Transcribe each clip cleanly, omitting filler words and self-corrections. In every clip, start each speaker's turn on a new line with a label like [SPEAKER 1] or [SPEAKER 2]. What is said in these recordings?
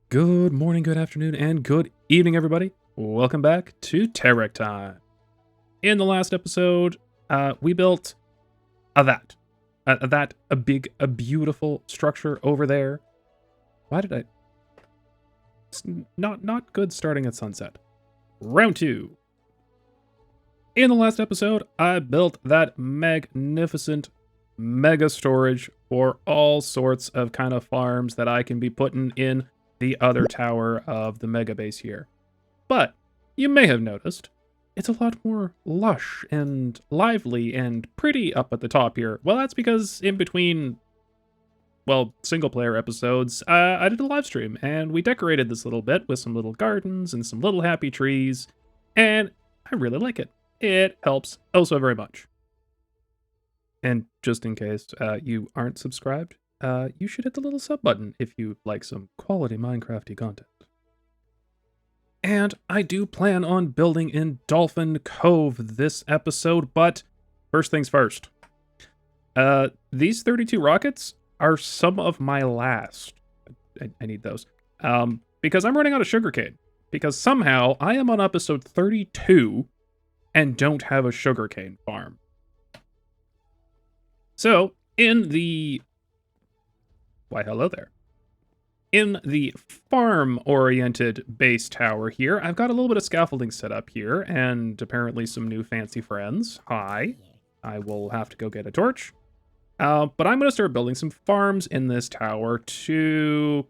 [SPEAKER 1] Good morning, good afternoon, and good evening, everybody. Welcome back to TerickTime. In the last episode, we built a beautiful structure over there. Why did I? It's not good starting at sunset. Round 2. In the last episode, I built that magnificent mega storage for all sorts of kind of farms that I can be putting in the other tower of the mega base here. But you may have noticed it's a lot more lush and lively and pretty up at the top here. Well, that's because in between, well, single player episodes, I did a live stream and we decorated this little bit with some little gardens and some little happy trees, and I really like it. It helps oh so very much. And just in case you aren't subscribed, you should hit the little sub button if you like some quality Minecrafty content. And I do plan on building in Dolphin Cove this episode, but first things first. These 32 rockets are some of my last. I need those. Because I'm running out of sugarcane. Because somehow I am on episode 32 and don't have a sugarcane farm. So, in the... Why, hello there. In the farm-oriented base tower here, I've got a little bit of scaffolding set up here, and apparently some new fancy friends. Hi. I will have to go get a torch. But I'm going to start building some farms in this tower to,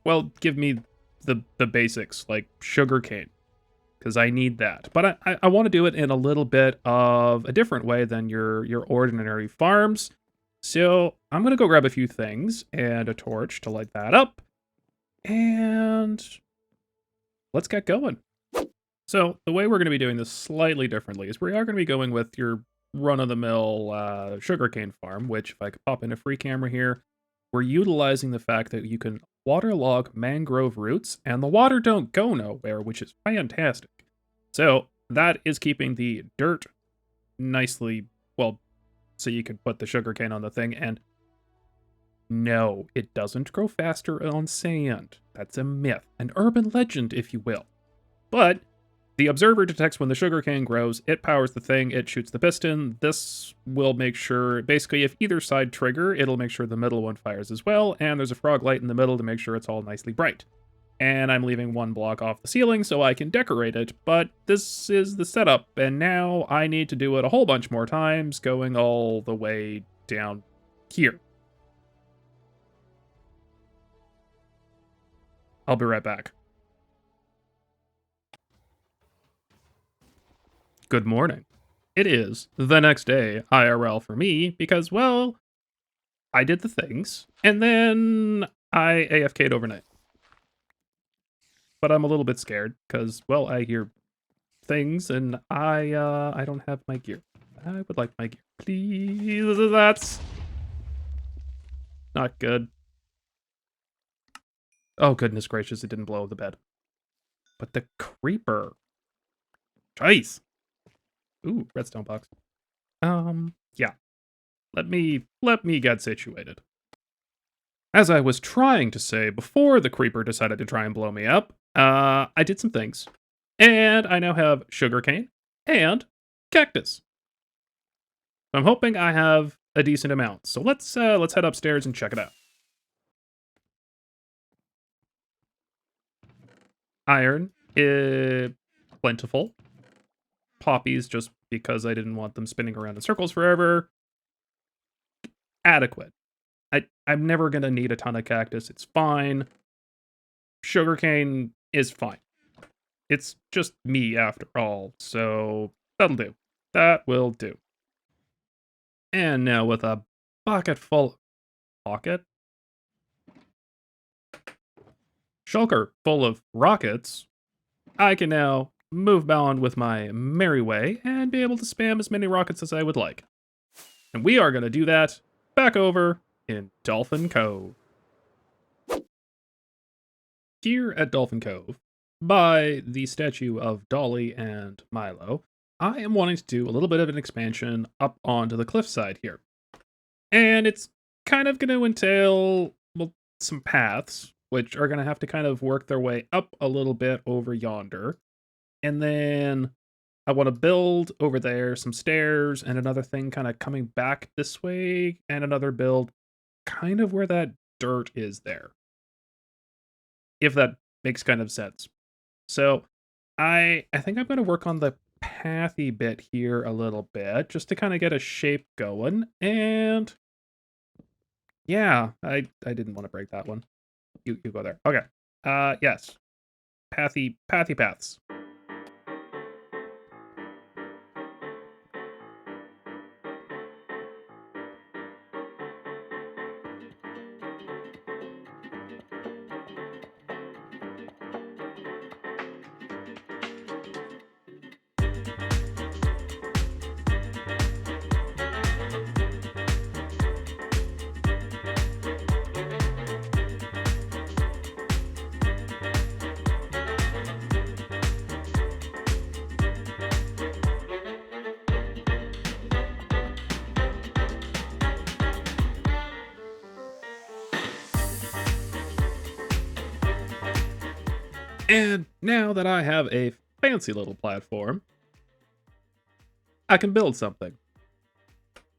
[SPEAKER 1] well, give me the basics, like sugarcane, because I need that. But I want to do it in a little bit of a different way than your ordinary farms. So I'm going to go grab a few things and a torch to light that up. And let's get going. So the way we're going to be doing this slightly differently is we are going to be going with your run-of-the-mill sugarcane farm, which if I could pop in a free camera here, we're utilizing the fact that you can waterlog mangrove roots and the water don't go nowhere, which is fantastic. So that is keeping the dirt nicely, well, so you can put the sugarcane on the thing, and no, it doesn't grow faster on sand. That's a myth, an urban legend, if you will. But the observer detects when the sugarcane grows, it powers the thing, it shoots the piston. This will make sure, basically, if either side trigger, it'll make sure the middle one fires as well, and there's a frog light in the middle to make sure it's all nicely bright. And I'm leaving one block off the ceiling so I can decorate it, but this is the setup, and now I need to do it a whole bunch more times, going all the way down here. I'll be right back. Good morning. It is the next day, IRL for me, because, well, I did the things, and then I AFK'd overnight. But I'm a little bit scared, because, well, I hear things, and I don't have my gear. I would like my gear. Please, that's not good. Oh, goodness gracious, it didn't blow the bed. But the creeper. Jeez. Ooh, redstone box. Yeah. Let me get situated. As I was trying to say before the creeper decided to try and blow me up, I did some things. And I now have sugarcane and cactus. I'm hoping I have a decent amount. So let's head upstairs and check it out. Iron is plentiful. Poppies, just because I didn't want them spinning around in circles forever. Adequate. I'm never going to need a ton of cactus. It's fine. Sugarcane is fine. It's just me after all, so that'll do. That will do. And now with a bucket full... Pocket? Shulker full of rockets, I can now move on with my merry way and be able to spam as many rockets as I would like. And we are going to do that back over in Dolphin Cove. Here at Dolphin Cove, by the statue of Dolly and Milo, I am wanting to do a little bit of an expansion up onto the cliffside here. And it's kind of going to entail, well, some paths, which are going to have to kind of work their way up a little bit over yonder. And then I want to build over there some stairs and another thing kind of coming back this way and another build kind of where that dirt is there. If that makes kind of sense. So I think I'm going to work on the pathy bit here a little bit just to kind of get a shape going. And yeah, I didn't want to break that one. You go there. Okay. Yes. Pathy paths. And now that I have a fancy little platform, I can build something.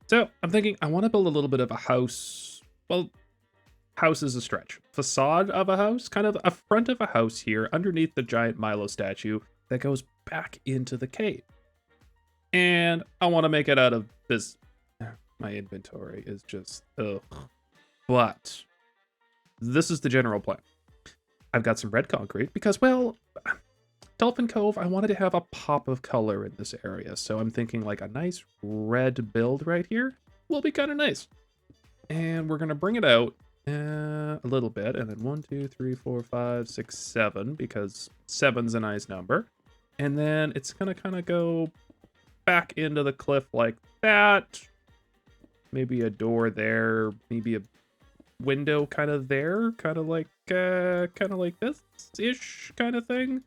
[SPEAKER 1] So I'm thinking I want to build a little bit of a house. Well, house is a stretch. Facade of a house, kind of a front of a house here underneath the giant Milo statue that goes back into the cave. And I want to make it out of this. My inventory is just, ugh. But this is the general plan. I've got some red concrete because, well, Dolphin Cove, I wanted to have a pop of color in this area. So I'm thinking like a nice red build right here will be kind of nice. And we're going to bring it out a little bit. And then 1, 2, 3, 4, 5, 6, 7, because 7's a nice number. And then it's going to kind of go back into the cliff like that. Maybe a door there, maybe a window kind of there, kind of like this ish kind of thing.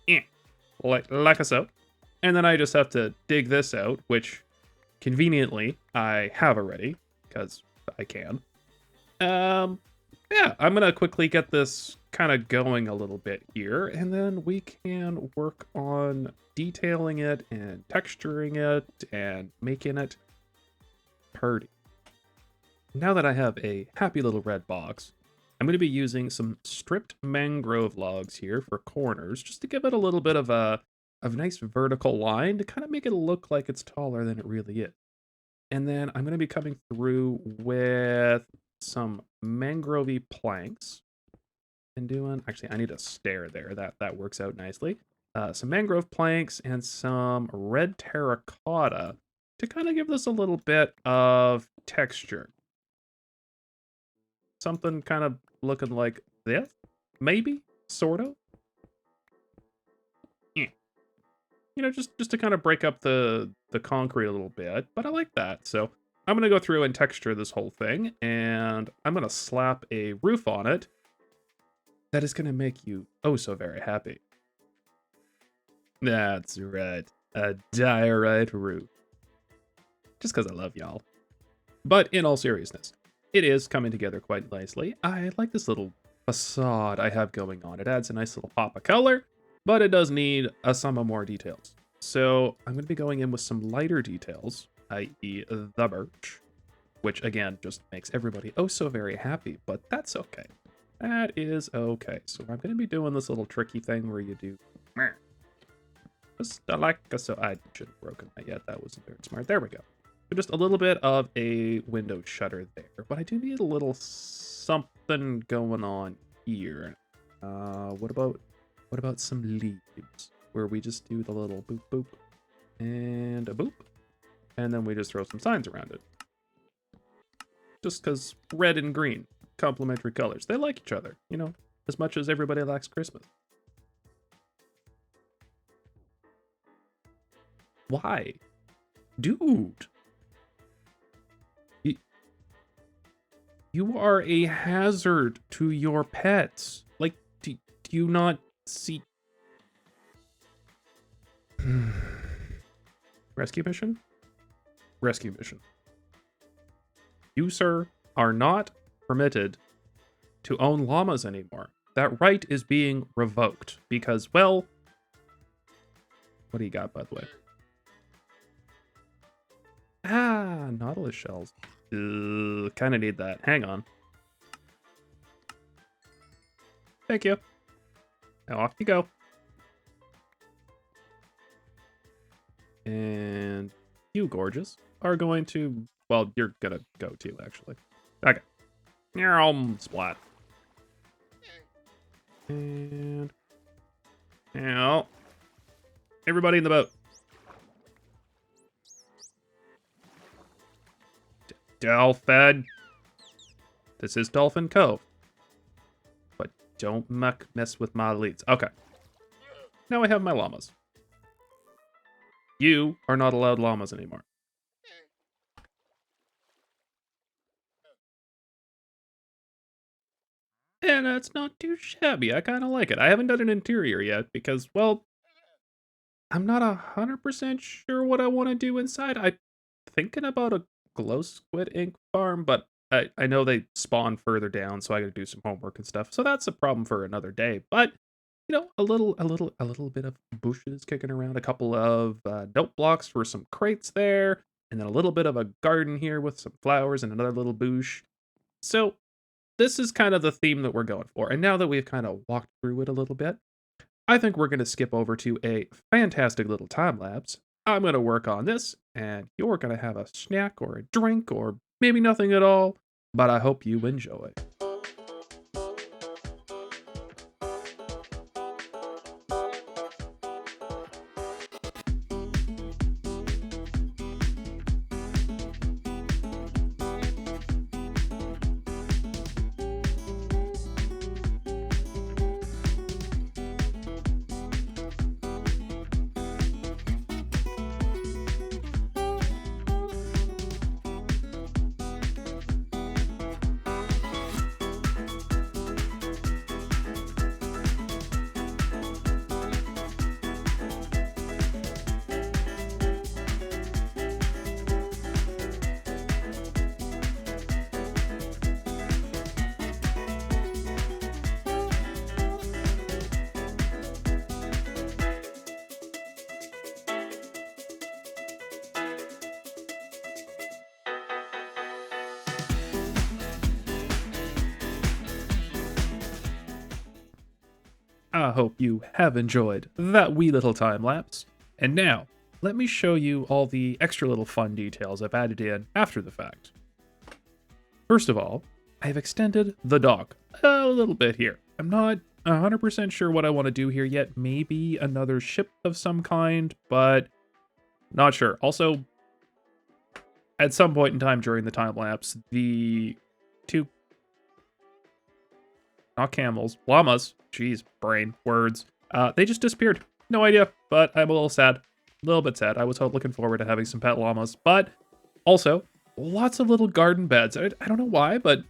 [SPEAKER 1] Yeah, like so. And then I just have to dig this out, which conveniently I have already because I can. Yeah, I'm gonna quickly get this kind of going a little bit here, and then we can work on detailing it and texturing it and making it pretty. Now that I have a happy little red box, I'm going to be using some stripped mangrove logs here for corners, just to give it a little bit of a nice vertical line to kind of make it look like it's taller than it really is. And then I'm going to be coming through with some mangrovey planks and doing, actually I need a stair there, that works out nicely. Some mangrove planks and some red terracotta to kind of give this a little bit of texture. Something kind of looking like this, maybe, sort of. Yeah. You know, just to kind of break up the concrete a little bit, but I like that. So I'm going to go through and texture this whole thing, and I'm going to slap a roof on it that is going to make you oh so very happy. That's right, a diorite roof. Just because I love y'all. But in all seriousness, it is coming together quite nicely. I like this little facade I have going on. It adds a nice little pop of color, but it does need some more details. So I'm going to be going in with some lighter details, i.e. the birch, which again just makes everybody oh so very happy, but that's okay. That is okay. So I'm going to be doing this little tricky thing where you do just like so. I shouldn't have broken that yet. That wasn't very smart. There we go. Just a little bit of a window shutter there, but I do need a little something going on here. What about some leaves where we just do the little boop boop and a boop, and then we just throw some signs around it. Just because red and green, complementary colors, they like each other, you know, as much as everybody likes Christmas. Why, dude? You are a hazard to your pets. Like, do you not see? Rescue mission? Rescue mission. You, sir, are not permitted to own llamas anymore. That right is being revoked because, well, what do you got, by the way? Ah, nautilus shells. Kind of need that. Hang on. Thank you. Now off you go. And you, gorgeous, are going to... Well, you're gonna go too, actually. Okay. Splat. And... Now... Everybody in the boat. Dolphin. This is Dolphin Cove. But don't mess with my leads. Okay. Now I have my llamas. You are not allowed llamas anymore. And that's not too shabby. I kind of like it. I haven't done an interior yet because, well, I'm not 100% sure what I want to do inside. I'm thinking about a glow squid ink farm, but I know they spawn further down, so I gotta do some homework and stuff. So that's a problem for another day. But you know, a little bit of bushes kicking around, a couple of note blocks for some crates there, and then a little bit of a garden here with some flowers and another little bush. So this is kind of the theme that we're going for. And now that we've kind of walked through it a little bit, I think we're going to skip over to a fantastic little time lapse. I'm going to work on this, and you're going to have a snack or a drink or maybe nothing at all, but I hope you enjoy. I hope you have enjoyed that wee little time lapse. And now, let me show you all the extra little fun details I've added in after the fact. First of all, I have extended the dock a little bit here. I'm not 100% sure what I want to do here yet. Maybe another ship of some kind, but not sure. Also, at some point in time during the time lapse, the two, not camels, llamas, jeez, brain, words, they just disappeared. No idea, but I'm a little sad. A little bit sad. I was looking forward to having some pet llamas, but also lots of little garden beds. I don't know why, but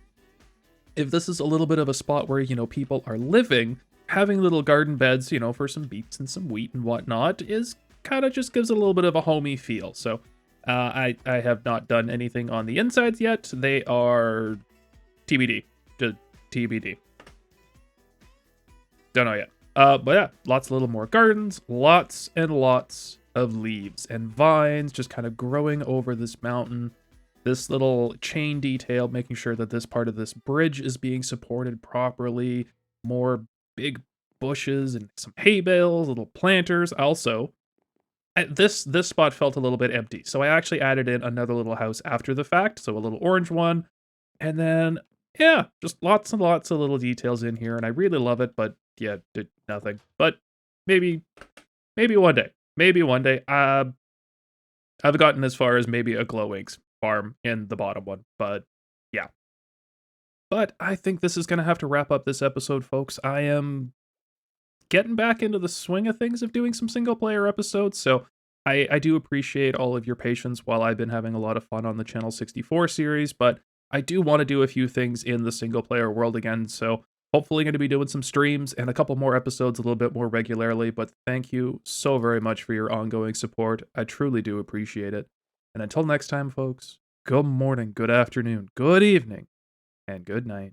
[SPEAKER 1] if this is a little bit of a spot where, you know, people are living, having little garden beds, you know, for some beets and some wheat and whatnot is kind of just gives a little bit of a homey feel. So I have not done anything on the insides yet. They are TBD. TBD. Don't know yet. But yeah, lots of little more gardens, lots and lots of leaves and vines just kind of growing over this mountain. This little chain detail, making sure that this part of this bridge is being supported properly. More big bushes and some hay bales, little planters. Also, this spot felt a little bit empty, so I actually added in another little house after the fact, so a little orange one. And then, yeah, just lots and lots of little details in here, and I really love it, but yeah, did nothing. But maybe one day. Maybe one day. I've gotten as far as maybe a glow inks farm in the bottom one, but yeah. But I think this is going to have to wrap up this episode, folks. I am getting back into the swing of things of doing some single player episodes, so I do appreciate all of your patience while I've been having a lot of fun on the Channel 64 series, but I do want to do a few things in the single player world again, so hopefully going to be doing some streams and a couple more episodes a little bit more regularly, but thank you so very much for your ongoing support. I truly do appreciate it. And until next time, folks, good morning, good afternoon, good evening, and good night.